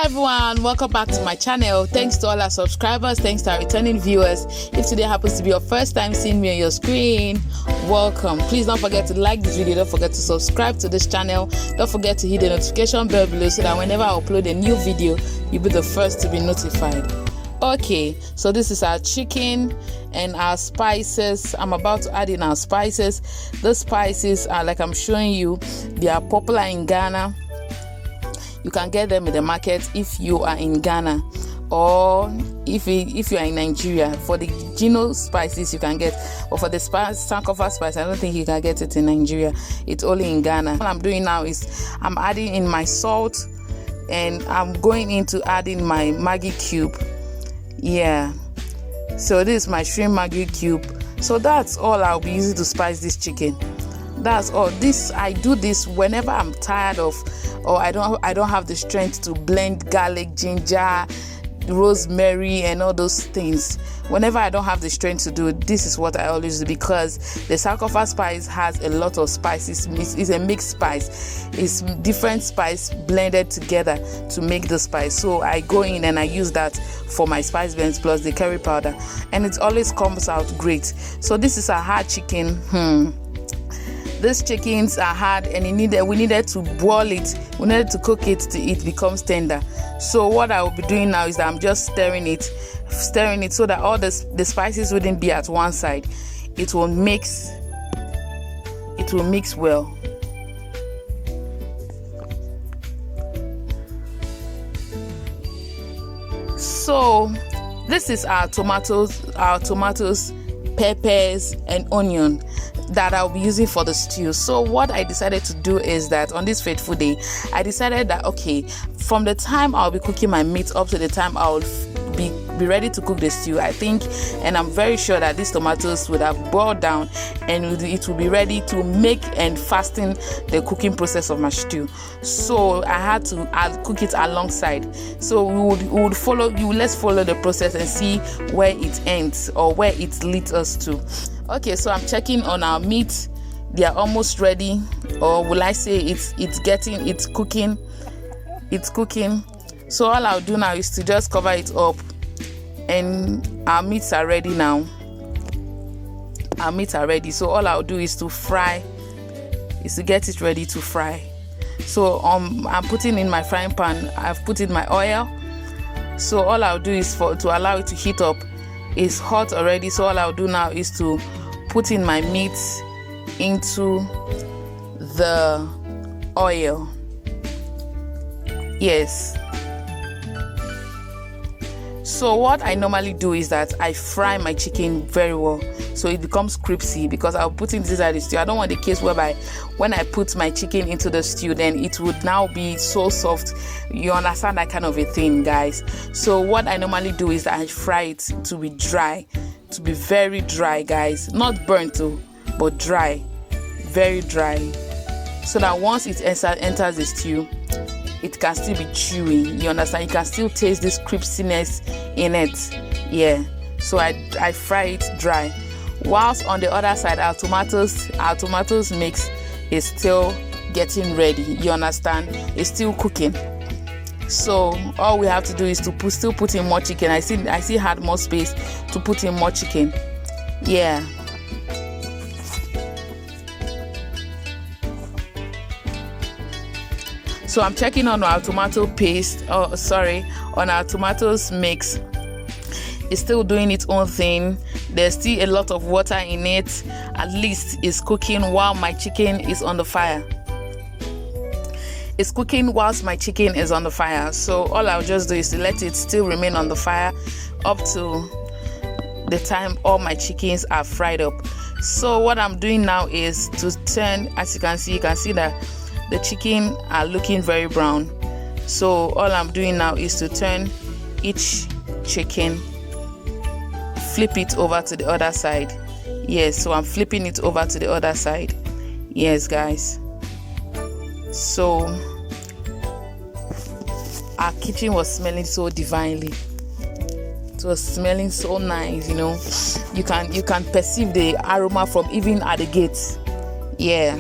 Hello everyone, welcome back to my channel. Thanks to all our subscribers, thanks to our returning viewers. If today happens to be your first time seeing me on your screen, welcome. Please don't forget to like this video, don't forget to subscribe to this channel, don't forget to hit the notification bell below so that whenever I upload a new video, you'll be the first to be notified. Okay, so this is our chicken and our spices. I'm about to add in our spices. The spices are, like I'm showing you, they are popular in Ghana. You can get them in the market if you are in Ghana, or if you are in Nigeria. For the Gino spices you can get, but for the sankofa spice, I don't think you can get it in Nigeria. It's only in Ghana. What I'm doing now is I'm adding in my salt, and I'm going into adding my margi cube. Yeah, so this is my shrimp margi cube. So that's all I'll be using to spice this chicken. That's all. I do this whenever I'm tired of, or I don't have the strength to blend garlic, ginger, rosemary and all those things. Whenever I don't have the strength to do it, this is what I always do, because the sankofa spice has a lot of spices. It's a mixed spice. It's different spice blended together to make the spice. So I go in and I use that for my spice blends plus the curry powder, and it always comes out great. So this is a hard chicken. These chickens are hard, and we needed to boil it. We needed to cook it till it becomes tender. So what I will be doing now is that I'm just stirring it so that all the spices wouldn't be at one side. It will mix well. So this is our tomatoes, peppers and onion that I'll be using for the stew. So what I decided to do is that on this fateful day, I decided that okay, from the time I'll be cooking my meat up to the time I'll be ready to cook the stew, I think, and I'm very sure that these tomatoes would have boiled down and it will be ready to make and fasten the cooking process of my stew. So I had to cook it alongside. So let's follow the process and see where it ends or where it leads us to. Okay, so I'm checking on our meat. They are almost ready, or will I say it's cooking. So all I'll do now is to just cover it up, and our meats are ready now. Our meats are ready. So all I'll do is to get it ready to fry. So I'm putting in my frying pan. I've put in my oil. So all I'll do is to allow it to heat up. It's hot already. So all I'll do now is to put in my meat into the oil. Yes. So what I normally do is that I fry my chicken very well so it becomes crispy, because I'll put it inside the stew. I don't want the case whereby when I put my chicken into the stew, then it would now be so soft. You understand that kind of a thing, guys? So what I normally do is that I fry it to be dry, to be very dry, guys. Not burnt too, but dry, very dry, so that once it enters the stew, it can still be chewy. You understand? You can still taste this crispiness in it. Yeah. So I fry it dry. Whilst on the other side, our tomatoes mix is still getting ready. You understand? It's still cooking. So all we have to do is to still put in more chicken. I see had more space to put in more chicken. Yeah. So I'm checking on our tomato paste. On our tomatoes mix. It's still doing its own thing. There's still a lot of water in it. At least it's cooking while my chicken is on the fire. It's cooking whilst my chicken is on the fire. So all I'll just do is to let it still remain on the fire up to the time all my chickens are fried up. So what I'm doing now is to turn. As you can see that the chicken are looking very brown. So all I'm doing now is to turn each chicken, flip it over to the other side. Yes, so I'm flipping it over to the other side. Yes, guys. So our kitchen was smelling so divinely. It was smelling so nice, you know. You can perceive the aroma from even at the gates. Yeah.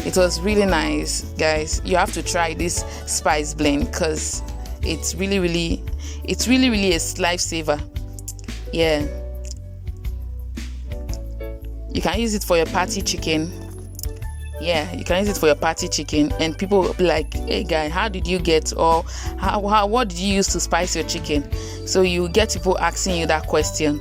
It was really nice, guys. You have to try this spice blend because it's really a lifesaver. Yeah, you can use it for your party chicken. Yeah, you can use it for your party chicken, and people will be like, hey guy, how did you get, or what did you use to spice your chicken? So you get people asking you that question.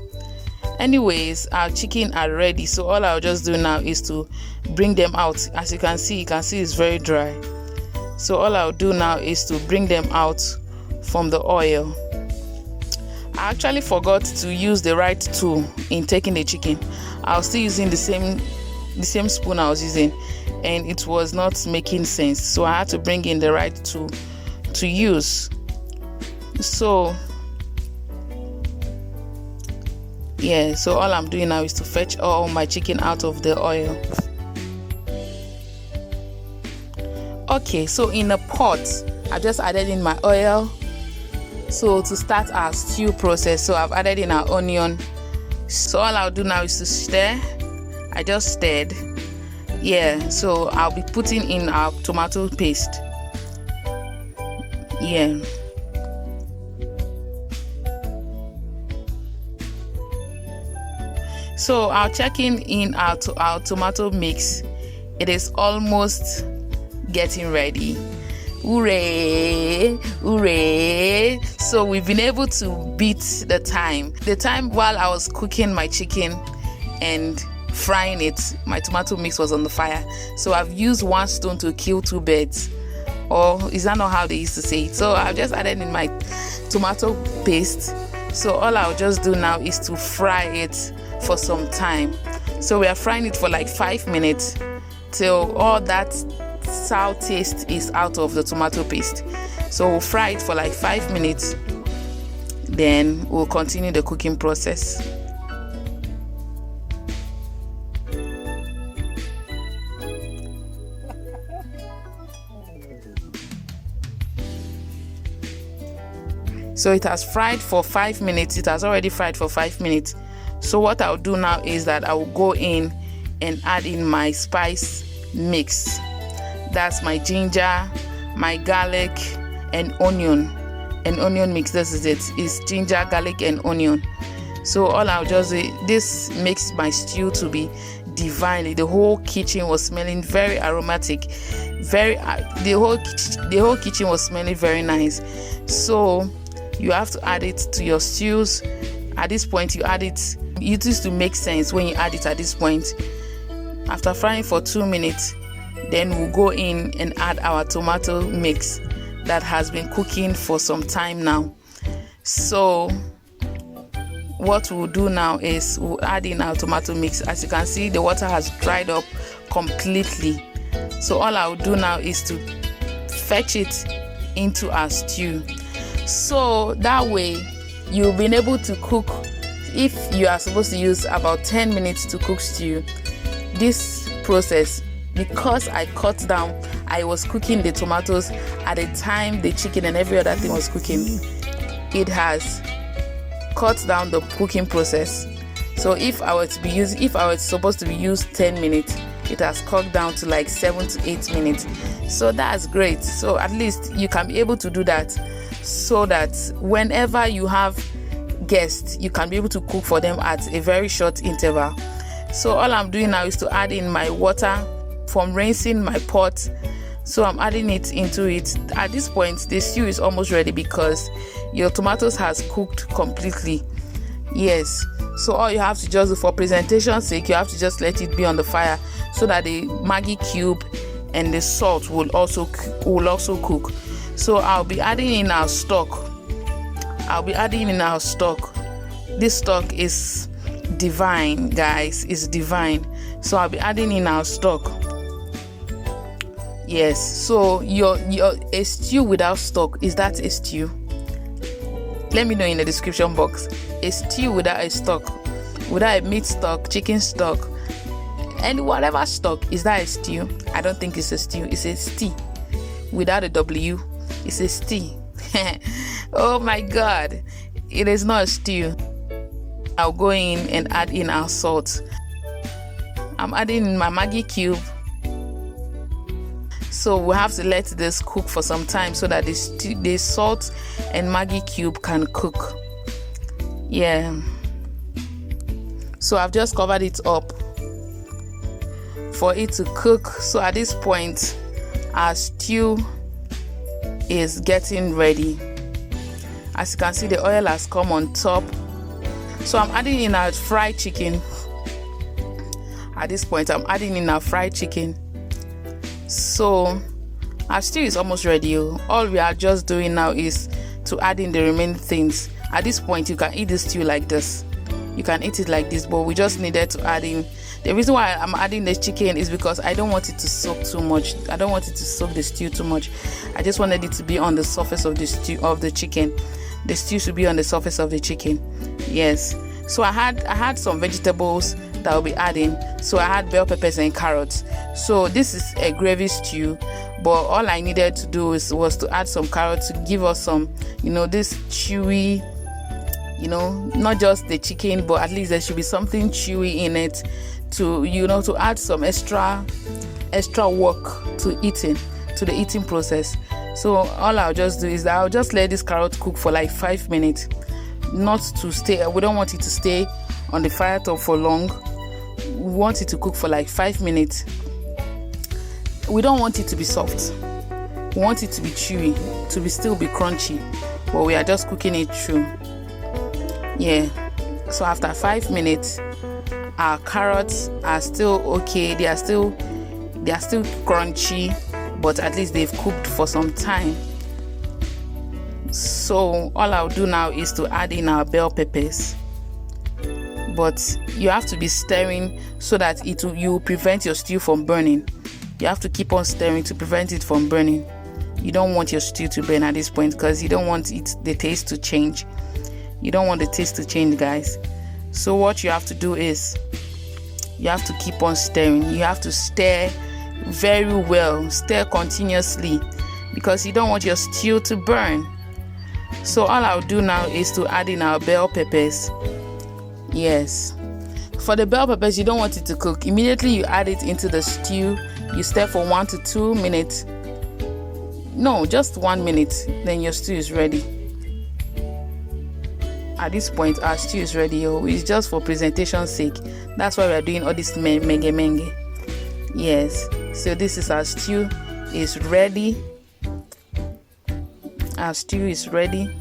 Anyways, our chicken are ready, so all I'll just do now is to bring them out. As you can see it's very dry. So all I'll do now is to bring them out from the oil. I actually forgot to use the right tool in taking the chicken. I was still using the same spoon I was using, and it was not making sense, so I had to bring in the right tool to use. So yeah, so all I'm doing now is to fetch all my chicken out of the oil. Okay, so in a pot I just added in my oil. So to start our stew process, so I've added in our onion. So all I'll do now is to stir. I just stirred. Yeah, so I'll be putting in our tomato paste. Yeah. So I'll check in our tomato mix. It is almost getting ready. Hooray, hooray. So we've been able to beat the time while I was cooking my chicken and frying it. My tomato mix was on the fire, so I've used one stone to kill two birds, or is that not how they used to say it? So I've just added in my tomato paste. So all I'll just do now is to fry it for some time. So we are frying it for like 5 minutes till all that sour taste is out of the tomato paste. So we'll fry it for like 5 minutes, then we'll continue the cooking process. So it has fried for 5 minutes. It has already fried for 5 minutes. So what I'll do now is that I will go in and add in my spice mix. That's my ginger, my garlic, and onion. An onion mix. This is it. It's ginger, garlic, and onion. So all I'll just do, this makes my stew to be divine. The whole kitchen was smelling very aromatic. The whole kitchen was smelling very nice. So you have to add it to your stews. At this point, you add it. It used to make sense when you add it at this point. After frying for 2 minutes, then we'll go in and add our tomato mix that has been cooking for some time now. So what we'll do now is we'll add in our tomato mix. As you can see, the water has dried up completely. So all I'll do now is to fetch it into our stew. So that way you'll be able to cook. If you are supposed to use about 10 minutes to cook stew, this process, because I cut down, I was cooking the tomatoes at the time the chicken and every other thing was cooking, it has cut down the cooking process. So if I was supposed to be used 10 minutes, it has cut down to like 7 to 8 minutes. So that's great. So at least you can be able to do that, so that whenever you have guests, you can be able to cook for them at a very short interval. So all I'm doing now is to add in my water from rinsing my pot. So I'm adding it into it. At this point, the stew is almost ready because your tomatoes has cooked completely. Yes. So all you have to just do, for presentation's sake, you have to just let it be on the fire so that the margi cube and the salt will also cook. So I'll be adding in our stock. This stock is divine, guys. It's divine. So I'll be adding in our stock. Yes. So a stew without stock, is that a stew? Let me know in the description box. A stew without a stock, without a meat stock, chicken stock, and whatever stock, is that a stew? I don't think it's a stew. It's a stew without a W. It's a stew. Oh my God, it is not a stew. I'll go in and add in our salt. I'm adding in my margi cube. So we have to let this cook for some time so that the salt and Maggi cube can cook. Yeah. So I've just covered it up for it to cook. So at this point, our stew is getting ready. As you can see, the oil has come on top. So I'm adding in our fried chicken. At this point, I'm adding in our fried chicken. So our stew is almost ready. All we are just doing now is to add in the remaining things. At this point, you can eat the stew like this. You can eat it like this, but we just needed to add in. The reason why I'm adding the chicken is because I don't want it to soak too much. I don't want it to soak the stew too much. I just wanted it to be on the surface of the stew, of the chicken. The stew should be on the surface of the chicken. Yes. So I had some vegetables that I'll be adding. So I had bell peppers and carrots. So this is a gravy stew, but all I needed to do was to add some carrots to give us some, this chewy, not just the chicken, but at least there should be something chewy in it to add some extra work to the eating process. So all I'll just do is that I'll just let this carrot cook for like 5 minutes. Not to stay, we don't want it to stay on the fire top for long. We want it to cook for like 5 minutes. We don't want it to be soft. We want it to be chewy, to still be crunchy, but we are just cooking it through. Yeah. So after 5 minutes, our carrots are still okay. They are still crunchy, but at least they've cooked for some time. So all I'll do now is to add in our bell peppers, but you have to be stirring so that you prevent your stew from burning. You have to keep on stirring to prevent it from burning. You don't want your stew to burn at this point because you don't want the taste to change. You don't want the taste to change, guys. So what you have to do is you have to keep on stirring. You have to stir very well, stir continuously, because you don't want your stew to burn. So all I'll do now is to add in our bell peppers. Yes. For the bell peppers, you don't want it to cook. Immediately you add it into the stew. You stir for 1 to 2 minutes. No, just 1 minute. Then your stew is ready. At this point, our stew is ready. It's just for presentation's sake. That's why we're doing all this menge. Yes. So this is our stew. It's ready. Our stew is ready.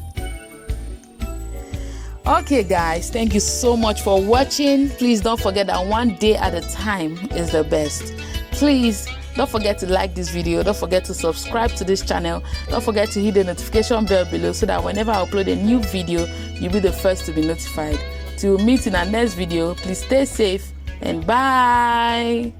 Okay guys, thank you so much for watching. Please don't forget that one day at a time is the best. Please don't forget to like this video. Don't forget to subscribe to this channel. Don't forget to hit the notification bell below so that whenever I upload a new video, you'll be the first to be notified. Till we meet in our next video, please stay safe and bye.